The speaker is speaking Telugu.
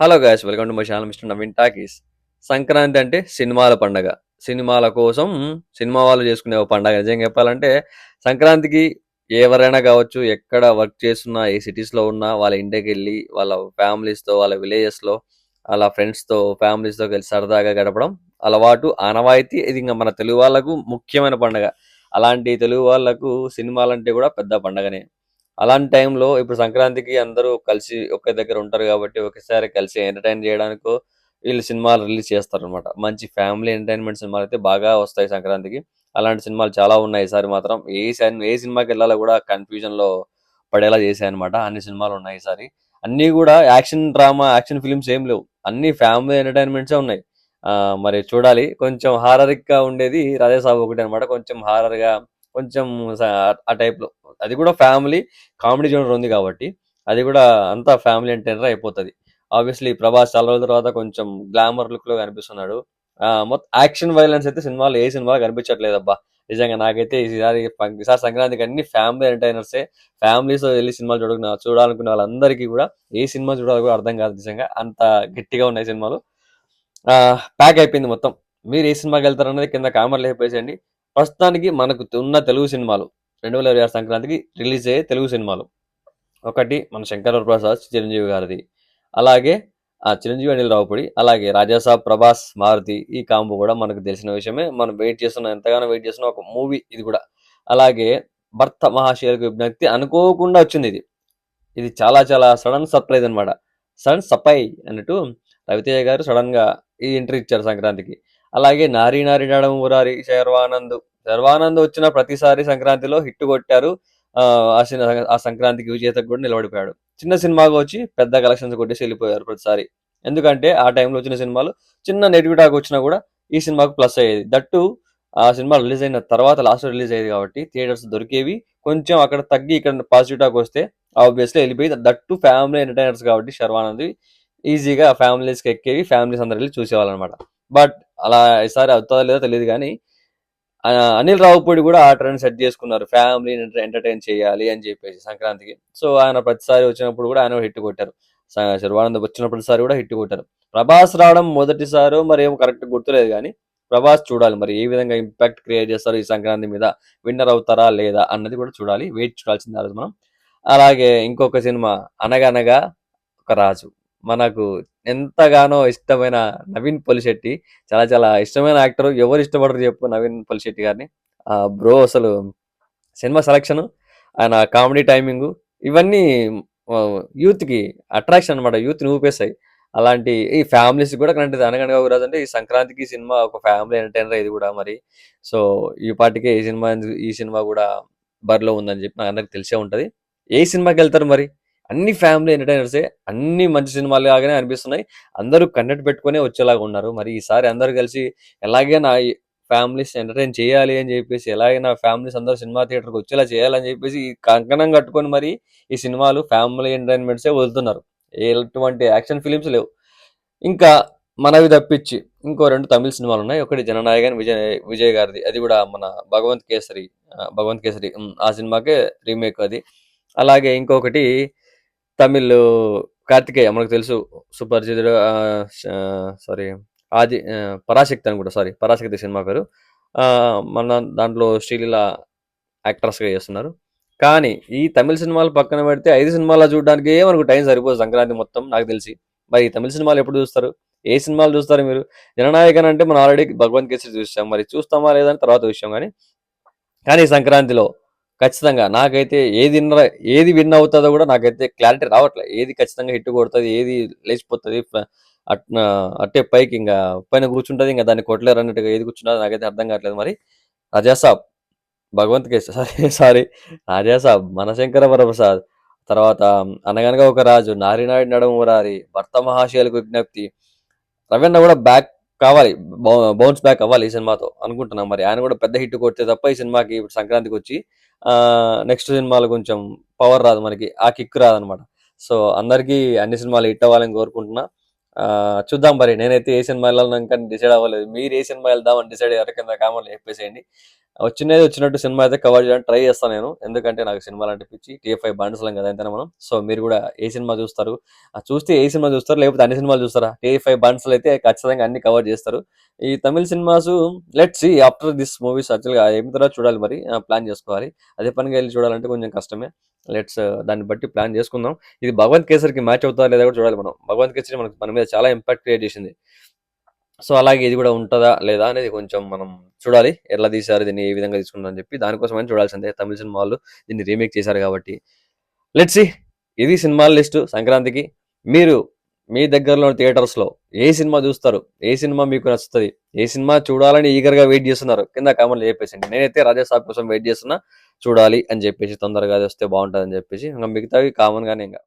Hello guys, welcome to my channel mister Naveen talkies. Sankranti అంటే సినిమాల పండగ. సినిమాల కోసం సినిమా వాళ్ళు చేసుకునే ఒక పండగ. నిజంగా చెప్పాలంటే సంక్రాంతికి ఎవరైనా కావచ్చు, ఎక్కడ వర్క్ చేస్తున్నా, ఏ సిటీస్లో ఉన్నా వాళ్ళ ఇంటికి వెళ్ళి వాళ్ళ ఫ్యామిలీస్తో, వాళ్ళ విలేజెస్లో, వాళ్ళ ఫ్రెండ్స్తో, ఫ్యామిలీస్తో కలిసి సరదాగా గడపడం అలవాటు, ఆనవాయితీ. ఇది ఇంకా మన తెలుగు వాళ్ళకు ముఖ్యమైన పండగ. అలాంటి తెలుగు వాళ్ళకు సినిమాలంటే కూడా పెద్ద పండగనే. అలాంటి టైంలో ఇప్పుడు సంక్రాంతికి అందరూ కలిసి ఒకే దగ్గర ఉంటారు కాబట్టి ఒకేసారి కలిసి ఎంటర్టైన్ చేయడానికో వీళ్ళు సినిమాలు రిలీజ్ చేస్తారనమాట. మంచి ఫ్యామిలీ ఎంటర్టైన్మెంట్ సినిమాలు అయితే బాగా వస్తాయి సంక్రాంతికి. అలాంటి సినిమాలు చాలా ఉన్నాయి. ఈసారి మాత్రం ఏ సినిమాకి వెళ్ళాలో కూడా కన్ఫ్యూజన్లో పడేలా చేశాయన్నమాట. అన్ని సినిమాలు ఉన్నాయి ఈసారి. అన్నీ కూడా యాక్షన్ డ్రామా, యాక్షన్ ఫిల్మ్స్ ఏం లేవు. అన్ని ఫ్యామిలీ ఎంటర్టైన్మెంట్సే ఉన్నాయి. మరి చూడాలి. కొంచెం హారరిక్గా ఉండేది రాజాసాబు ఒకటి అనమాట. కొంచెం హారర్గా, కొంచెం ఆ టైప్లో. అది కూడా ఫ్యామిలీ కామెడీ జోనర్ ఉంది కాబట్టి అది కూడా అంతా ఫ్యామిలీ ఎంటర్టైనర్ అయిపోతుంది. ఆబ్వియస్లీ ప్రభాస్ చాలా రోజుల తర్వాత కొంచెం గ్లామర్ లుక్ లో కనిపిస్తున్నాడు. మొత్తం యాక్షన్ వైలెన్స్ అయితే సినిమాలు ఏ సినిమాలో కనిపించట్లేదు అబ్బా. నిజంగా నాకైతే ఈసారి సంక్రాంతికి అన్ని ఫ్యామిలీ ఎంటర్టైనర్సే. ఫ్యామిలీస్ వెళ్ళి సినిమాలు చూడాలనుకునే వాళ్ళందరికీ కూడా ఏ సినిమా చూడాలో కూడా అర్థం కాదు. నిజంగా అంత గట్టిగా ఉన్నాయి సినిమాలు. ప్యాక్ అయిపోయింది మొత్తం. మీరు ఏ సినిమాకి వెళ్తారన్నది కింద కామెంట్లు చెప్పేసేయండి. ప్రస్తుతానికి మనకు ఉన్న తెలుగు సినిమాలు 2026 సంక్రాంతికి రిలీజ్ అయ్యే తెలుగు సినిమాలు ఒకటి మన శంకర్ ప్రసాద్ చిరంజీవి గారిది, అలాగే చిరంజీవి అనిల్ రావుపూడి, అలాగే రాజాసాబ్ ప్రభాస్ మారుతి. ఈ కాంబో కూడా మనకు తెలిసిన విషయమే. మనం ఎంతగానో వెయిట్ చేస్తున్న ఒక మూవీ ఇది కూడా. అలాగే భర్త మహాశయులకు విజ్ఞప్తి అనుకోకుండా వచ్చింది ఇది. ఇది చాలా చాలా సడన్ సర్ప్రైజ్ అనమాట. సడన్ సపై అన్నట్టు రవితేజ గారు సడన్ గా ఈ ఎంట్రీ ఇచ్చారు సంక్రాంతికి. అలాగే నారీ నారీ నడమ మురారి శర్వానంద్ వచ్చిన ప్రతిసారి సంక్రాంతిలో హిట్ కొట్టారు. ఆ ఆ సంక్రాంతికి విజేతకు కూడా నిలబడిపోయాడు. చిన్న సినిమాగా వచ్చి పెద్ద కలెక్షన్స్ కొట్టేసి వెళ్ళిపోయారు ప్రతిసారి. ఎందుకంటే ఆ టైంలో వచ్చిన సినిమాలు చిన్న నెగిటివ్ టాక్ వచ్చినా కూడా ఈ సినిమాకు ప్లస్ అయ్యేది. దట్టు ఆ సినిమా రిలీజ్ అయిన తర్వాత లాస్ట్ రిలీజ్ అయ్యేది కాబట్టి థియేటర్స్ దొరికేవి. కొంచెం అక్కడ తగ్గి ఇక్కడ పాజిటివ్ టాక్ వస్తే ఆబ్వియస్లీ వెళ్ళిపోయి, దట్టు ఫ్యామిలీ ఎంటర్టైనర్స్ కాబట్టి శర్వానంద్ ఈజీగా ఫ్యామిలీస్కి ఎక్కేవి, ఫ్యామిలీస్ అందరు వెళ్ళి చూసేవాళ్ళు అనమాట. బట్ అలా ఈసారి అవుతుందో లేదో తెలియదు కానీ అనిల్ రావుపూడి కూడా ఆ ట్రెండ్ సెట్ చేసుకున్నారు. ఫ్యామిలీ ఎంటర్టైన్ చేయాలి అని చెప్పేసి సంక్రాంతికి. సో ఆయన ప్రతిసారి వచ్చినప్పుడు కూడా ఆయన హిట్ కొట్టారు. శర్వానంద్ వచ్చిన ప్రతిసారి కూడా హిట్ కొట్టారు. ప్రభాస్ రావడం మొదటిసారి మరి ఏమో కరెక్ట్ గుర్తులేదు కానీ ప్రభాస్ చూడాలి మరి ఏ విధంగా ఇంపాక్ట్ క్రియేట్ చేస్తారు ఈ సంక్రాంతి మీద, విన్నర్ అవుతారా లేదా అన్నది కూడా చూడాలి. వెయిట్ చూడాల్సింది ఆ రోజు మనం. అలాగే ఇంకొక సినిమా అనగనగా ఒక రాజు. మనకు ఎంతగానో ఇష్టమైన నవీన్ పొలిశెట్టి. చాలా చాలా ఇష్టమైన యాక్టర్. ఎవరు ఇష్టపడరు చెప్పు నవీన్ పొలిశెట్టి గారిని. బ్రో అసలు సినిమా సెలక్షన్, ఆయన కామెడీ టైమింగ్, ఇవన్నీ యూత్కి అట్రాక్షన్ అనమాట. యూత్ని ఊపేస్తాయి. అలాంటి ఈ ఫ్యామిలీస్ కూడా కనెక్ట్. అనగనగా ఒక రాజు అంటే ఈ సంక్రాంతికి సినిమా ఒక ఫ్యామిలీ ఎంటర్టైనర్ ఇది కూడా మరి. సో ఈ పాటికే ఈ సినిమా కూడా బరిలో ఉందని చెప్పి నాకు అందరికి తెలిసే ఉంటది. ఏ సినిమాకి వెళ్తారు మరి? అన్ని ఫ్యామిలీ ఎంటర్టైనర్సే. అన్ని మంచి సినిమాలు లాగానే అనిపిస్తున్నాయి. అందరూ కన్నెట్టు పెట్టుకునే వచ్చేలాగా ఉన్నారు. మరి ఈసారి అందరూ కలిసి ఎలాగైనా ఫ్యామిలీస్ ఎంటర్టైన్ చేయాలి అని చెప్పేసి, ఎలాగైనా ఫ్యామిలీస్ అందరూ సినిమా థియేటర్కి వచ్చేలా చేయాలని చెప్పేసి ఈ కంకణం కట్టుకొని మరి ఈ సినిమాలు ఫ్యామిలీ ఎంటర్టైన్మెంట్సే వదులుతున్నారు. ఎటువంటి యాక్షన్ ఫిలిమ్స్ లేవు. ఇంకా మనవి తప్పించి ఇంకో రెండు తమిళ సినిమాలు ఉన్నాయి. ఒకటి జననాయకన్ విజయ్ గారిది, అది కూడా మన భగవంత్ కేసరి ఆ సినిమాకే రీమేక్ అది. అలాగే ఇంకొకటి తమిళ్ కార్తికేయ, మనకు తెలుసు సుపరిచితుడు. సారీ ఆది పరాశక్తి అనుకుంటా, సారీ పరాశక్తి సినిమా పేరు. మన దాంట్లో శ్రీలీల యాక్ట్రెస్గా చేస్తున్నారు. కానీ ఈ తమిళ సినిమాలు పక్కన పెడితే 5 సినిమాలు చూడడానికి మనకు టైం సరిపోదు సంక్రాంతి మొత్తం నాకు తెలిసి. మరి ఈ తమిళ సినిమాలు ఎప్పుడు చూస్తారు? ఏ సినిమాలు చూస్తారు మీరు? జననాయకన్ అంటే మనం ఆల్రెడీ భగవంత్ కేసరి చూసాం. మరి చూస్తామా లేదని తర్వాత విషయం. కానీ సంక్రాంతిలో ఖచ్చితంగా నాకైతే ఏది విన్ అవుతుందో కూడా నాకైతే క్లారిటీ రావట్లేదు. ఏది ఖచ్చితంగా హిట్ కొడుతుంది, ఏది లేచిపోతుంది అట్న అట్టే పైకి ఇంకా పైన కూర్చుంటుంది, ఇంకా దాన్ని కొట్టలేరు అన్నట్టుగా ఏది కూర్చుంటుందో నాకైతే అర్థం కావట్లేదు. మరి రాజాసాబ్, భగవంత్ కేసరి సారీ రాజాసాబ్, మనశంకర వరప్రసాద్, తర్వాత అనగనగా ఒక రాజు, నారినాడి నడుము మురారి, భర్త మహాశయులకు విజ్ఞప్తి. రవీణ కూడా బ్యాక్ కావాలి, బౌన్స్ బ్యాక్ అవ్వాలి ఈ సినిమాతో అనుకుంటున్నాం. మరి ఆయన కూడా పెద్ద హిట్ కొడితే తప్ప ఈ సినిమాకి ఇప్పుడు సంక్రాంతికి వచ్చి నెక్స్ట్ సినిమాలు కొంచెం పవర్ రాదు, మనకి ఆ కిక్ రాదనమాట. సో అందరికీ అన్ని సినిమాలు హిట్ అవ్వాలని కోరుకుంటున్నా. చూద్దాం. మరి నేనైతే ఏ సినిమా వెళ్ళాలని ఇంకా డిసైడ్ అవ్వలేదు. మీరు ఏ సినిమా వెళ్దామని డిసైడ్ అయ్యారు కింద కామెంట్లో చెప్పేసేయండి. వచ్చినది వచ్చినట్టు సినిమా అయితే కవర్ చేయడానికి ట్రై చేస్తాను నేను. ఎందుకంటే నాకు సినిమాలంటే పిచ్చి. టీఎఫ్5 బానిసలం కదా ఎంతైనా మనం. సో మీరు కూడా ఏ సినిమా చూస్తారు? చూస్తే ఏ సినిమా చూస్తారు? లేకపోతే అన్ని సినిమాలు చూస్తారా? టీఎఫ్5 బానిసలు అయితే ఖచ్చితంగా అన్ని కవర్ చేస్తారు. ఈ Tamil cinemas let's see after this movies యాక్చువల్‌గా అయిన తర్వాత చూడాలి మరి. ప్లాన్ చేసుకోవాలి. అదే పనిగా ఎళ్లి చూడాలంటే కొంచెం కష్టమే. లెట్స్ దాన్ని బట్టి ప్లాన్ చేసుకుందాం. ఇది 'భగవంత్ కేసరికి' మ్యాచ్ అవుతదా లేదా కూడా చూడాలి మనం. 'భగవంత్ కేసరి' మన మీద చాలా ఇంపాక్ట్ క్రియేట్ చేసింది. సో, అలాగే ఇది కూడా ఉంటదా? లేదా? అనేది కొంచెం మనం చూడాలి. ఎట్లా తీశారు? దీన్ని ఏ విధంగా తీసుకున్నారని చెప్పి దానికోసమైనా చూడాల్సిందే. తమిళ్ సినిమా వాళ్ళు దీన్ని రీమేక్ చేశారు కాబట్టి. Let's see. ఇది సినిమాల లిస్టు సంక్రాంతికి. మీరు మీ దగ్గరలో థియేటర్స్‌లో ఏ సినిమా చూస్తారు? ఏ సినిమా మీకు నచ్చుతది? ఏ సినిమా చూడాలని ఈగర్‌గా వెయిట్ చేస్తున్నారు? కింద కామెంట్‌లో చెప్పేసేయండి. నేనైతే 'రాజా సాబ్' కోసం వెయిట్ చేస్తున్నా. చూడాలి అని చెప్పేసి తొందరగా అది వస్తే బాగుంటదని చెప్పేసి. ఇంక మిగతావి కామన్‌గానే ఇంగ.